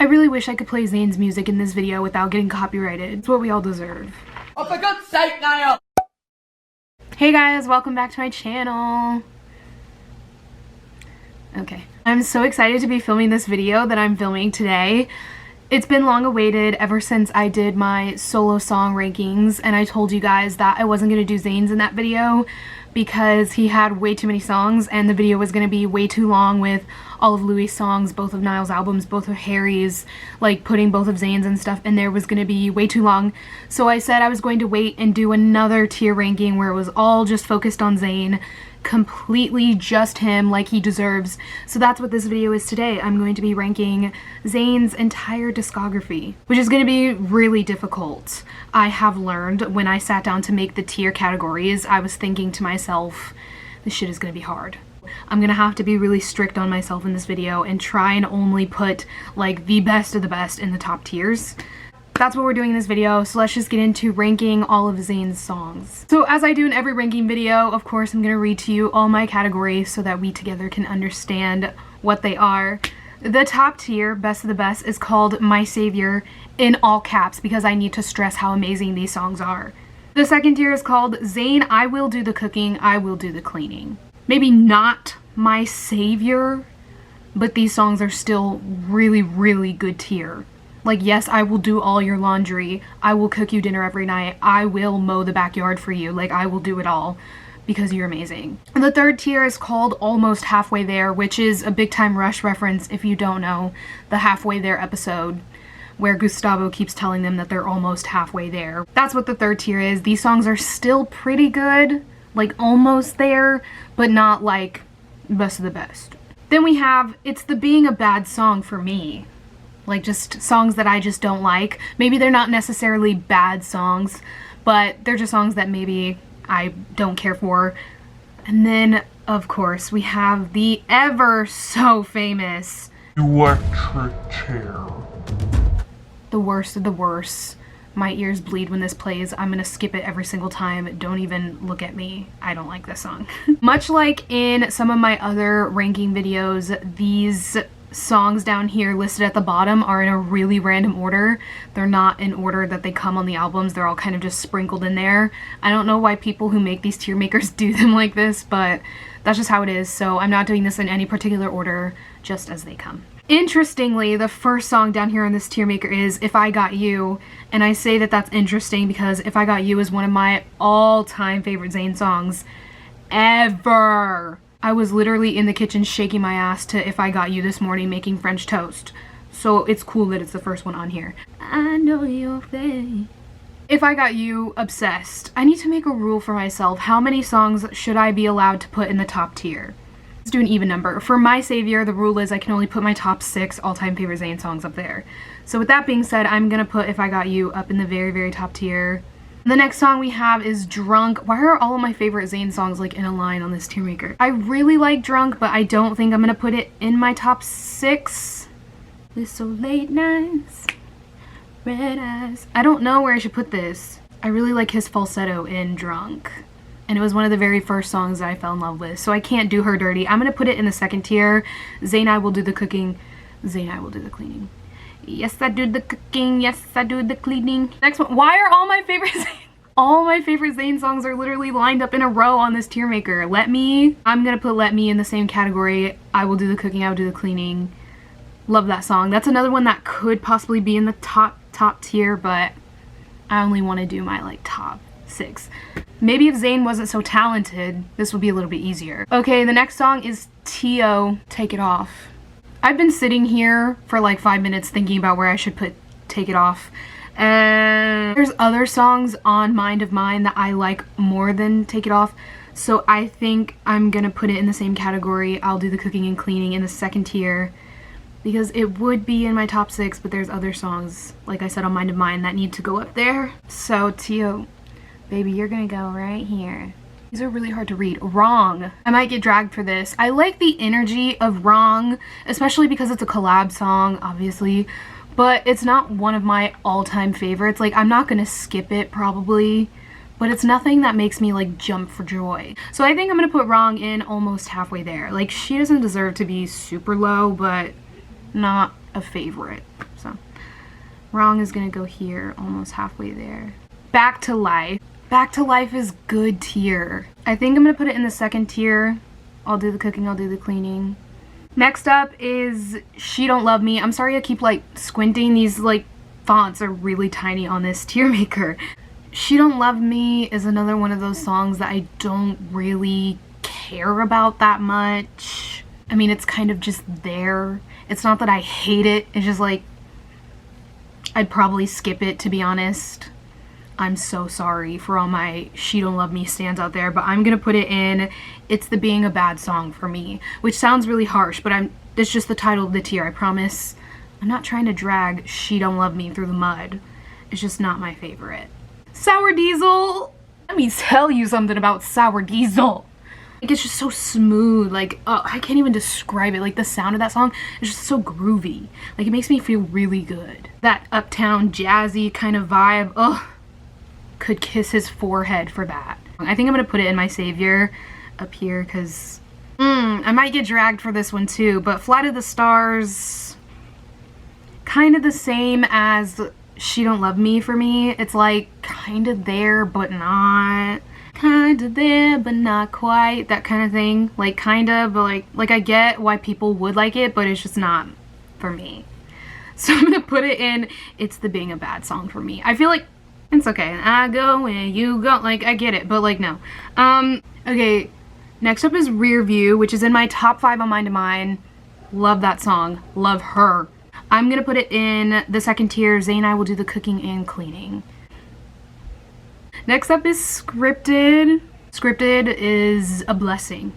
I really wish I could play Zayn's music in this video without getting copyrighted. It's what we all deserve. Oh, for God's sake, Niall! Hey guys, welcome back to my channel. Okay, I'm so excited to be filming this video that I'm filming today. It's been long awaited ever since I did my solo song rankings, and I told you guys that I wasn't going to do Zayn's in that video because he had way too many songs and the video was going to be way too long with all of Louis' songs, both of Niall's albums, both of Harry's, like putting both of Zayn's and stuff in there was going to be way too long. So I said I was going to wait and do another tier ranking where it was all just focused on Zayn, completely just him like he deserves. So that's what this video is today. I'm going to be ranking Zayn's entire discography, which is going to be really difficult. I have learned when I sat down to make the tier categories, I was thinking to myself, this shit is going to be hard. I'm gonna have to be really strict on myself in this video and try and only put like the best of the best in the top tiers. That's what we're doing in this video, so let's just get into ranking all of Zayn's songs. So as I do in every ranking video, of course I'm gonna read to you all my categories so that we together can understand what they are. The top tier, best of the best, is called My Savior in all caps because I need to stress how amazing these songs are. The second tier is called Zayn, I Will Do the Cooking, I Will Do the Cleaning. Maybe not My Savior, but these songs are still really, really good tier. Like, yes, I will do all your laundry, I will cook you dinner every night, I will mow the backyard for you, like I will do it all because you're amazing. And the third tier is called Almost Halfway There, which is a Big Time Rush reference if you don't know, the Halfway There episode where Gustavo keeps telling them that they're almost halfway there. That's what the third tier is. These songs are still pretty good, like almost there, but not like best of the best. Then we have It's the Being a Bad Song for me. Like just songs that I just don't like. Maybe they're not necessarily bad songs, but they're just songs that maybe I don't care for. And then, of course, we have the ever so famous Electric Chair. The worst of the worst. My ears bleed when this plays. I'm gonna skip it every single time. Don't even look at me. I don't like this song. Much like in some of my other ranking videos, these songs down here listed at the bottom are in a really random order. They're not in order that they come on the albums. They're all kind of just sprinkled in there. I don't know why people who make these tier makers do them like this, but that's just how it is. So I'm not doing this in any particular order, just as they come. Interestingly, the first song down here on this tier maker is If I Got You, and I say that that's interesting because If I Got You is one of my all-time favorite Zayn songs ever. I was literally in the kitchen shaking my ass to If I Got You this morning making French toast, so it's cool that it's the first one on here. I know you're there. If I Got You, obsessed. I need to make a rule for myself. How many songs should I be allowed to put in the top tier? Let's do an even number. For My Savior, the rule is I can only put my top 6 all-time favorite Zayn songs up there. So with that being said, I'm gonna put If I Got You up in the very, very top tier. The next song we have is Drunk. Why are all of my favorite Zayn songs like in a line on this tier maker? I really like Drunk, but I don't think I'm gonna put it in my top 6. It's so late nights, red eyes. I don't know where I should put this. I really like his falsetto in Drunk. And it was one of the very first songs that I fell in love with, so I can't do her dirty. I'm gonna put it in the second tier. Zayn, I Will Do the Cooking. Zayn, I Will Do the Cleaning. Yes, I do the cooking. Yes, I do the cleaning. Next one. Why are all my favorite Zayn songs are literally lined up in a row on this tier maker? Let Me. I'm gonna put Let Me in the same category. I Will Do the Cooking. I Will Do the Cleaning. Love that song. That's another one that could possibly be in the top tier, but I only want to do my like top 6. Maybe if Zayn wasn't so talented, this would be a little bit easier. Okay, the next song is T.O. Take It Off. I've been sitting here for like 5 minutes thinking about where I should put Take It Off. And there's other songs on Mind of Mine that I like more than Take It Off. So I think I'm gonna put it in the same category. I'll Do the Cooking and Cleaning in the second tier, because it would be in my top 6, but there's other songs, like I said, on Mind of Mine that need to go up there. So T.O., baby, you're gonna go right here. These are really hard to read. Wrong. I might get dragged for this. I like the energy of Wrong, especially because it's a collab song, obviously, but it's not one of my all-time favorites. Like, I'm not gonna skip it probably, but it's nothing that makes me like jump for joy. So I think I'm gonna put Wrong in Almost Halfway There. Like, she doesn't deserve to be super low, but not a favorite. So Wrong is gonna go here, almost halfway there. Back to Life. Back to Life is good tier. I think I'm gonna put it in the second tier. I'll do the cooking, I'll do the cleaning. Next up is She Don't Love Me. I'm sorry I keep like squinting. These like fonts are really tiny on this tier maker. She Don't Love Me is another one of those songs that I don't really care about that much. I mean, it's kind of just there. It's not that I hate it. It's just like, I'd probably skip it, to be honest. I'm so sorry for all my She Don't Love Me stands out there, but I'm gonna put it in It's the Being a Bad Song for me, which sounds really harsh, but it's just the title of the tier, I promise. I'm not trying to drag She Don't Love Me through the mud. It's just not my favorite. Sour Diesel! Let me tell you something about Sour Diesel. Like, it's just so smooth, like, I can't even describe it. Like, the sound of that song is just so groovy. Like, it makes me feel really good. That uptown jazzy kind of vibe, ugh. Could kiss his forehead for that. I think I'm gonna put it in my savior up here because I might get dragged for this one too, but Flight of the Stars, kind of the same as She Don't Love Me for me. It's like kind of there but not, kind of there but not quite, that kind of thing. Like kind of, but like I get why people would like it, but it's just not for me. So I'm gonna put it in It's the Being a Bad Song for me. I feel like it's okay. I go and you go. Like, I get it, but like, no. Okay, next up is Rear View, which is in my top 5 on Mind to Mine. Love that song. Love her. I'm gonna put it in the second tier. Zayn and I will do the cooking and cleaning. Next up is Scripted. Scripted is a blessing.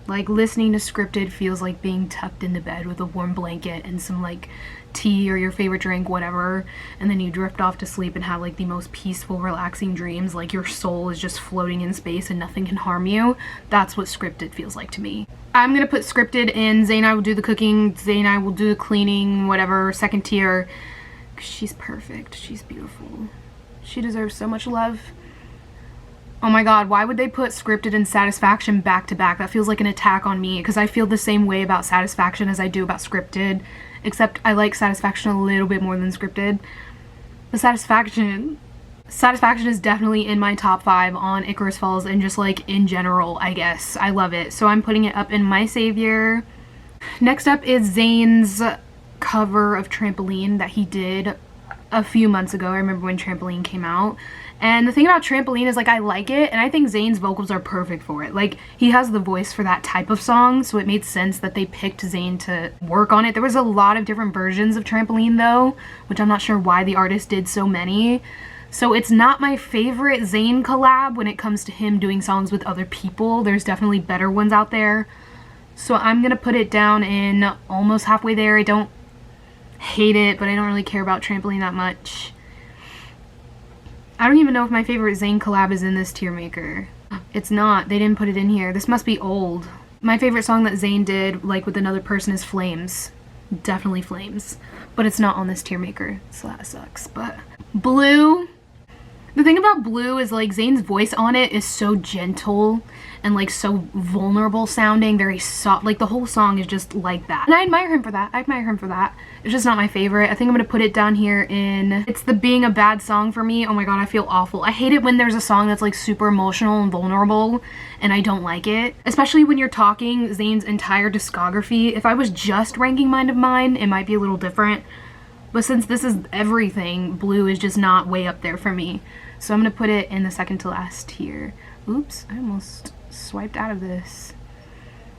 Like, listening to Scripted feels like being tucked into bed with a warm blanket and some like tea or your favorite drink, whatever, and then you drift off to sleep and have like the most peaceful, relaxing dreams. Like your soul is just floating in space and nothing can harm you. That's what Scripted feels like to me. I'm gonna put Scripted in Zayn and I will do the cooking, Zayn and I will do the cleaning, whatever, second tier. She's perfect. She's beautiful. She deserves so much love. Oh my god, why would they put Scripted and Satisfaction back to back? That feels like an attack on me, because I feel the same way about Satisfaction as I do about Scripted, except I like Satisfaction a little bit more than Scripted. But Satisfaction is definitely in my top 5 on Icarus Falls, and just like in general, I guess. I love it. So I'm putting it up in my savior. Next up is Zayn's cover of Trampoline that he did a few months ago. I remember when Trampoline came out. And the thing about Trampoline is, like, I like it, and I think Zayn's vocals are perfect for it. Like, he has the voice for that type of song, so it made sense that they picked Zayn to work on it. There was a lot of different versions of Trampoline, though, which I'm not sure why the artist did so many. So it's not my favorite Zayn collab when it comes to him doing songs with other people. There's definitely better ones out there. So I'm gonna put it down in almost halfway there. I don't hate it, but I don't really care about Trampoline that much. I don't even know if my favorite Zayn collab is in this tier maker. It's not. They didn't put it in here. This must be old. My favorite song that Zayn did, like with another person, is Flames. Definitely Flames. But it's not on this tier maker, so that sucks. But Blue. The thing about Blue is, like, Zayn's voice on it is so gentle and like so vulnerable sounding, very soft. Like, the whole song is just like that. And I admire him for that. I admire him for that. It's just not my favorite. I think I'm gonna put it down here in It's the Being a Bad Song for me. Oh my god, I feel awful. I hate it when there's a song that's like super emotional and vulnerable and I don't like it. Especially when you're talking Zayn's entire discography. If I was just ranking Mind of Mine, it might be a little different. But since this is everything, Blue is just not way up there for me. So I'm gonna put it in the second to last tier. Oops, I almost swiped out of this.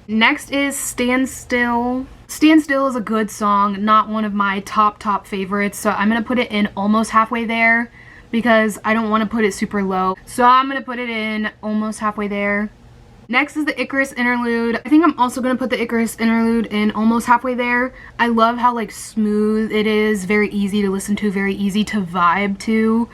Next is Stand Still. Stand Still is a good song, not one of my top favorites, so I'm gonna put it in almost halfway there because I don't want to put it super low. So I'm gonna put it in almost halfway there. Next is the Icarus Interlude. I think I'm also gonna put the Icarus Interlude in almost halfway there. I love how like smooth it is, very easy to listen to, very easy to vibe to.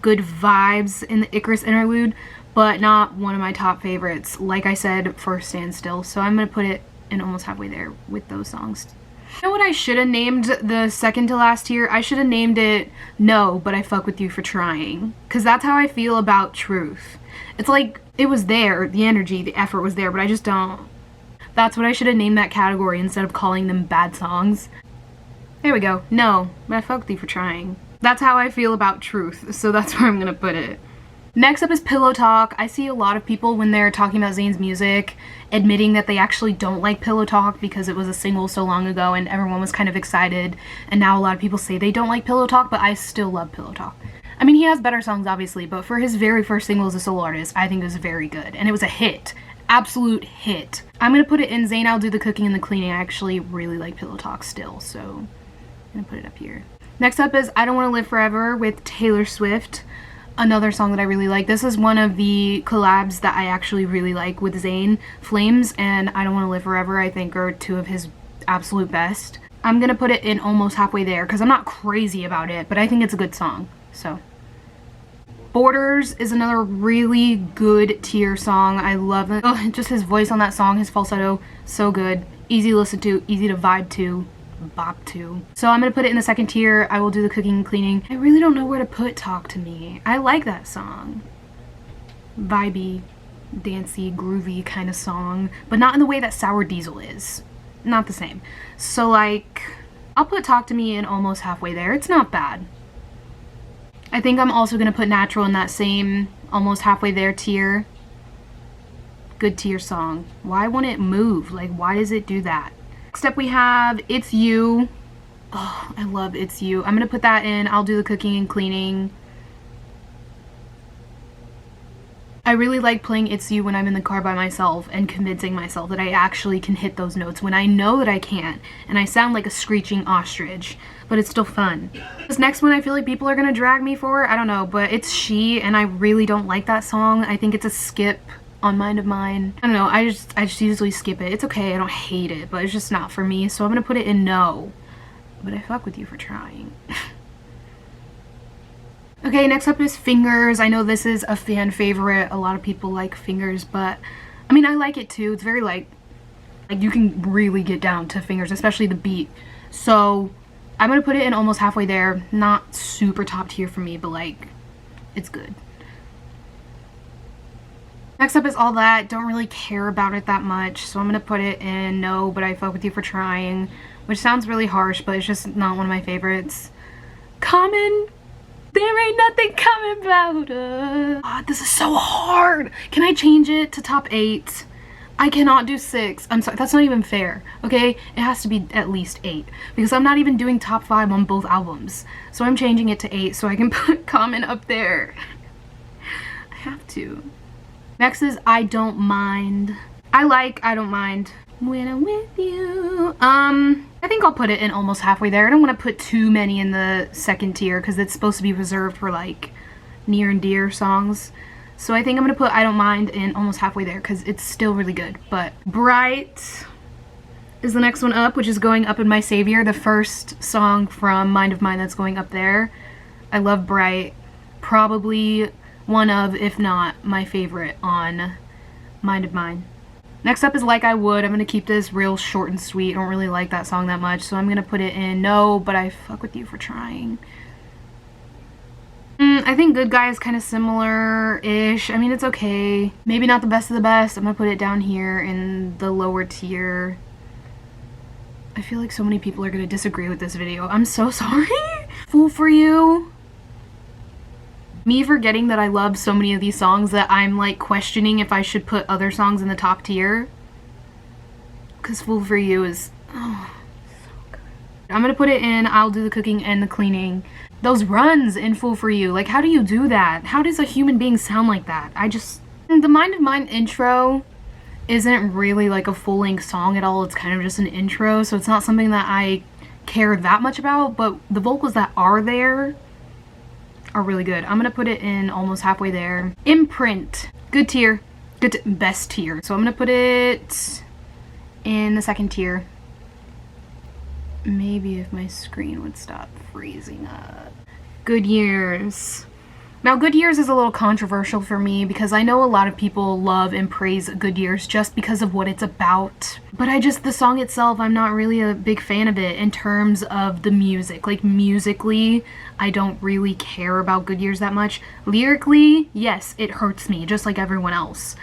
Good vibes in the Icarus Interlude, but not one of my top favorites, like I said, for Stand Still. So I'm gonna put it in almost halfway there with those songs. You know what I should have named the second to last tier? I should have named it No, But I Fuck With You For Trying. Because that's how I feel about Truth. It's like, it was there, the energy, the effort was there, but I just don't. That's what I should have named that category instead of calling them bad songs. There we go. No, but I fuck with you for trying. That's how I feel about truth, so that's where I'm gonna put it. Next up is Pillow Talk. I see a lot of people when they're talking about Zayn's music admitting that they actually don't like Pillow Talk because it was a single so long ago and everyone was kind of excited, and now a lot of people say they don't like Pillow Talk, but I still love Pillow Talk. I mean, he has better songs obviously, but for his very first single as a solo artist, I think it was very good, and it was a hit. Absolute hit. I'm gonna put it in Zayn, I'll Do the Cooking and the Cleaning. I actually really like Pillow Talk still, so I'm gonna put it up here. Next up is I Don't Want to Live Forever with Taylor Swift. Another song that I really like. This is one of the collabs that I actually really like with Zayn. Flames and I Don't Want to Live Forever, I think, are two of his absolute best. I'm gonna put it in almost halfway there because I'm not crazy about it, but I think it's a good song, so. Borders is another really good tier song. I love it. Oh, just his voice on that song, his falsetto, so good. Easy to listen to, easy to vibe to, bop to. So I'm gonna put it in the second tier. I Will Do the Cooking and Cleaning. I really don't know where to put Talk to Me. I like that song. Vibey, dancey, groovy kind of song, but not in the way that Sour Diesel is. Not the same. So like, I'll put Talk to Me in almost halfway there. It's not bad. I think I'm also gonna put Natural in that same almost halfway there tier. Good tier song. Why won't it move? Like, why does it do that? Next up we have It's You. Oh, I love It's You. I'm gonna put that in I'll Do the Cooking and Cleaning. I really like playing It's You when I'm in the car by myself and convincing myself that I actually can hit those notes when I know that I can't, and I sound like a screeching ostrich, but it's still fun. This next one I feel like people are gonna drag me for, I don't know, but it's She, and I really don't like that song. I think it's a skip on Mind of Mine. I don't know, I just usually skip it. It's okay, I don't hate it, but it's just not for me, so I'm gonna put it in No. But I fuck with you for trying. Okay, next up is Fingers. I know this is a fan favorite. A lot of people like Fingers, but I mean, I like it too. It's very like you can really get down to Fingers, especially the beat. So I'm gonna put it in almost halfway there. Not super top tier for me, but like, it's good. Next up is All That. Don't really care about it that much, so I'm gonna put it in No, but I fuck with you for trying, which sounds really harsh, but it's just not one of my favorites. Common. There ain't nothing coming about us. God, this is so hard. Can I change it to top 8? I cannot do 6. I'm sorry, that's not even fair, okay? It has to be at least 8 because I'm not even doing top 5 on both albums. So I'm changing it to 8 so I can put Common up there. I have to. Next is I Don't Mind. I like I Don't Mind when I'm with you. I think I'll put it in almost halfway there. I don't want to put too many in the second tier because it's supposed to be reserved for like near and dear songs. So I think I'm gonna put I Don't Mind in almost halfway there because it's still really good. But Bright is the next one up, which is going up in My Savior, the first song from Mind of Mine that's going up there. I love Bright. Probably one of, if not my favorite on Mind of Mine. Next up is Like I Would. I'm gonna keep this real short and sweet. I don't really like that song that much, so I'm gonna put it in No, but I fuck with you for trying. I think Good Guy is kind of similar-ish. I mean, it's okay. Maybe not the best of the best. I'm gonna put it down here in the lower tier. I feel like so many people are gonna disagree with this video. I'm so sorry. Fool for You. Me forgetting that I love so many of these songs that I'm like questioning if I should put other songs in the top tier. Because Fool for You is, oh, so good. I'm gonna put it in I'll Do the Cooking and the Cleaning. Those runs in Fool for You, like how do you do that? How does a human being sound like that? The Mind of Mine intro isn't really like a full-length song at all. It's kind of just an intro, so it's not something that I care that much about, but the vocals that are there are really good. I'm gonna put it in almost halfway there. Imprint, good tier, best tier. So I'm gonna put it in the second tier. Maybe if my screen would stop freezing up. Good Years. Now Good Years is a little controversial for me because I know a lot of people love and praise Good Years just because of what it's about. But the song itself, I'm not really a big fan of it in terms of the music. Like musically, I don't really care about Good Years that much. Lyrically, yes, it hurts me just like everyone else.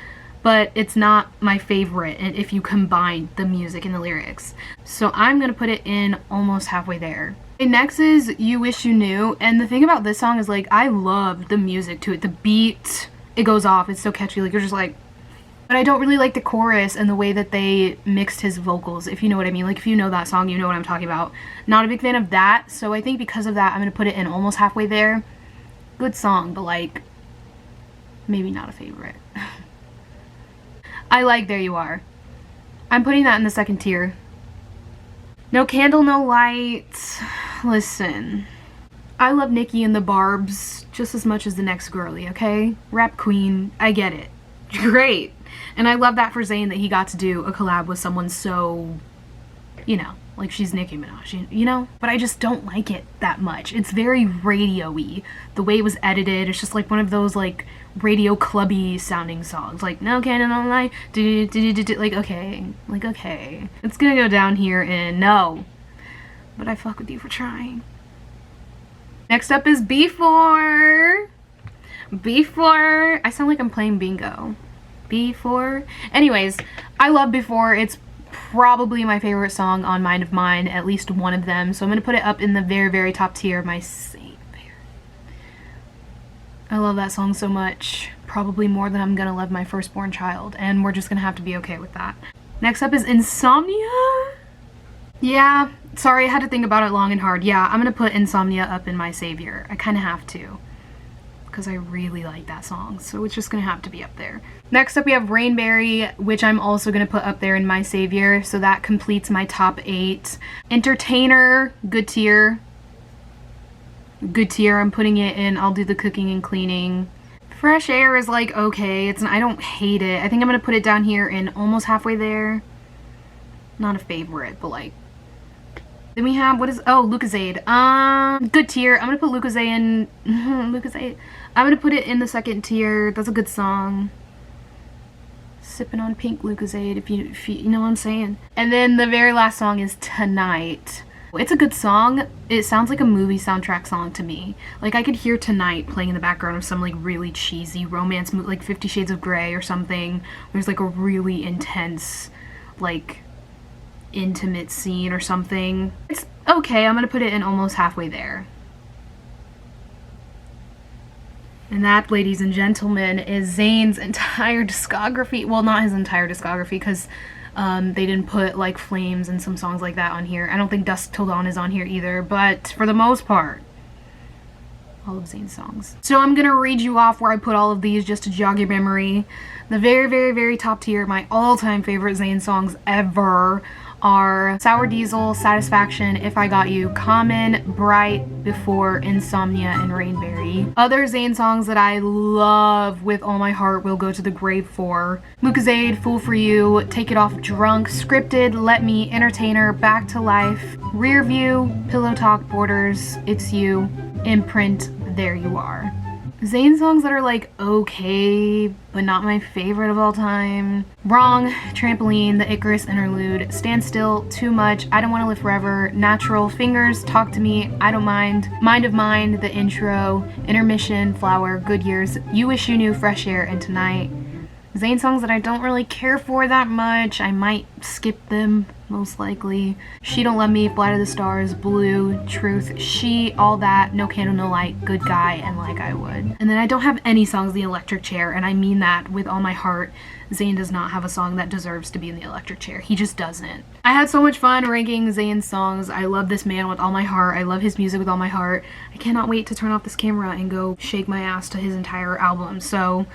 but it's not my favorite if you combine the music and the lyrics. So I'm gonna put it in almost halfway there. Okay, next is You Wish You Knew, and the thing about this song is like I love the music to it. The beat, it goes off, it's so catchy, like you're just like, but I don't really like the chorus and the way that they mixed his vocals, if you know what I mean. Like if you know that song, you know what I'm talking about. Not a big fan of that, so I think because of that, I'm gonna put it in almost halfway there. Good song, but like, maybe not a favorite. I like There You Are. I'm putting that in the second tier. No Candle, No Light. Listen, I love Nicki and the Barbs just as much as the next girly, okay? Rap queen, I get it. Great. And I love that for Zayn that he got to do a collab with someone so, you know, like she's Nicki Minaj, you know? But I just don't like it that much. It's very radio-y. The way it was edited, it's just like one of those like radio clubby sounding songs. Like, no candle, no light, like, okay. It's gonna go down here in no. But I fuck with you for trying. Next up is Before. Before. I sound like I'm playing bingo. Before. Anyways, I love Before. It's probably my favorite song on Mind of Mine, at least one of them. So I'm going to put it up in the very, very top tier. My savior. I love that song so much. Probably more than I'm going to love my firstborn child. And we're just going to have to be okay with that. Next up is Insomnia. Yeah, sorry, I had to think about it long and hard. Yeah, I'm going to put Insomnia up in my savior. I kind of have to, because I really like that song, so it's just gonna have to be up there. Next up we have Rainberry, which I'm also gonna put up there in my savior, so that completes my top 8. Entertainer, good tier. Good tier, I'm putting it in I'll Do the Cooking and Cleaning. Fresh Air is like okay, I don't hate it. I think I'm gonna put it down here in almost halfway there. Not a favorite, but like. Then we have, what is, oh, Lucozade. Good tier. I'm gonna put Lucozade in, Lucozade. I'm gonna put it in the second tier. That's a good song. Sipping on pink Lucozade, if you know what I'm saying. And then the very last song is Tonight. It's a good song. It sounds like a movie soundtrack song to me. Like I could hear Tonight playing in the background of some like really cheesy romance movie, like 50 Shades of Grey or something. There's like a really intense, like, intimate scene or something. It's okay, I'm gonna put it in almost halfway there. And that, ladies and gentlemen, is Zayn's entire discography. Well, not his entire discography, because they didn't put like Flames and some songs like that on here. I don't think Dusk Till Dawn is on here either, but for the most part, all of Zayn's songs. So I'm gonna read you off where I put all of these just to jog your memory. The very, very, very top tier, my all-time favorite Zayn songs ever, are Sour Diesel, Satisfaction, If I Got You, Common, Bright, Before, Insomnia, and Rainberry. Other Zayn songs that I love with all my heart will go to the grave for Lucozade, Fool for You, Take It Off Drunk, Scripted, Let Me, Entertainer, Back to Life, Rear View, Pillow Talk, Borders, It's You, Imprint, There You Are. Zayn songs that are like okay, but not my favorite of all time. Wrong, Trampoline, The Icarus Interlude, Stand Still, Too Much, I Don't Want to Live Forever, Natural, Fingers, Talk to Me, I Don't Mind, Mind of Mine, The Intro, Intermission, Flower, Good Years, You Wish You Knew, Fresh Air, and Tonight. Zayn songs that I don't really care for that much. I might skip them, most likely. She Don't Love Me, Fly to the Stars, Blue, Truth, She, All That, No Candle, No Light, Good Guy, and Like I Would. And then I don't have any songs in the electric chair, and I mean that with all my heart. Zayn does not have a song that deserves to be in the electric chair. He just doesn't. I had so much fun ranking Zayn's songs. I love this man with all my heart. I love his music with all my heart. I cannot wait to turn off this camera and go shake my ass to his entire album. So,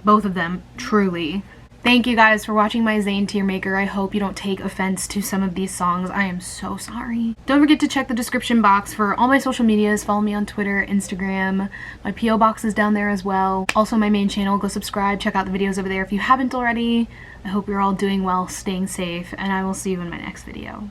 both of them, truly. Thank you guys for watching my Zayn tier maker. I hope you don't take offense to some of these songs. I am so sorry. Don't forget to check the description box for all my social medias. Follow me on Twitter, Instagram. My PO box is down there as well. Also my main channel. Go subscribe. Check out the videos over there if you haven't already. I hope you're all doing well, staying safe, and I will see you in my next video.